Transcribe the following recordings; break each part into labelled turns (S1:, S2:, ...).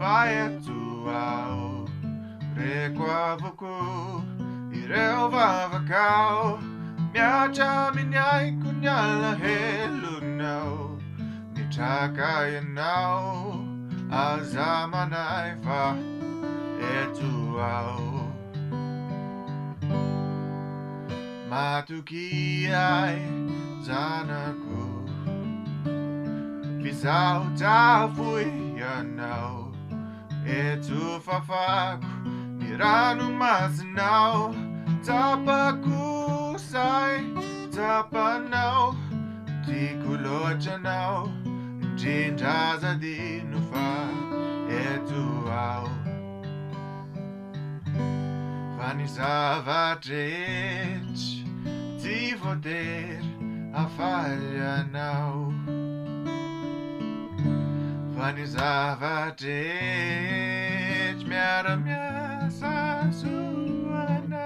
S1: vai atual requavuku ireu vavakau miacha minyai kunyala helunau mitakayanau azamanai va etuau matukiai zanaku visau tafui yanau etu fafaku niranu masinau tapaku sai tapanau tikulochanau jinjaza dinufa etuau Vanisava trech ti poder a falha não Vanisava trech me ameaça sua não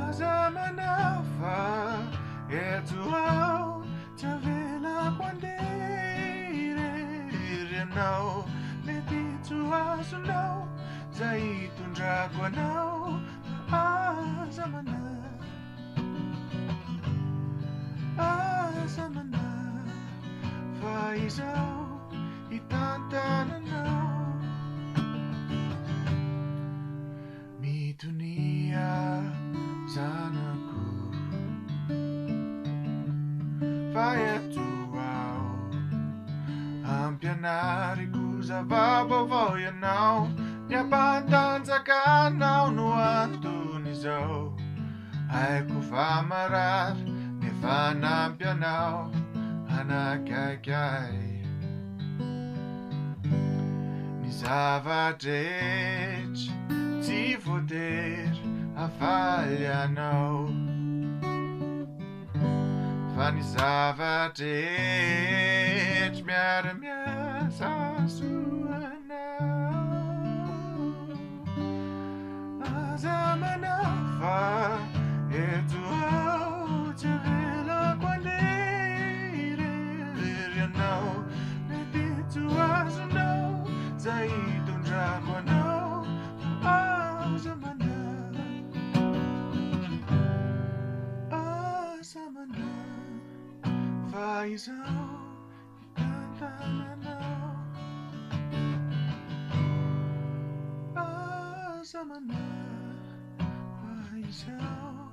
S1: Azamanava etuau te vela quandeire não Medituasu não Zaitun dragonau Azamana Azamana Faisau Itantananau Mitunia Zanaku Faetuau Ampianariku Zavabo voyanau Nyapantanza kanau no Antunizau Ai kufamarar Nefanampianau Hanakaikai Nisavatech Tifoter A falha não Vanissavatech Me ameaça sua não Azamanava etuau te vela quandeire não Medituasu não Zaitun dragonau Azamana Azamana Faisau Itantananau Azamana Faisau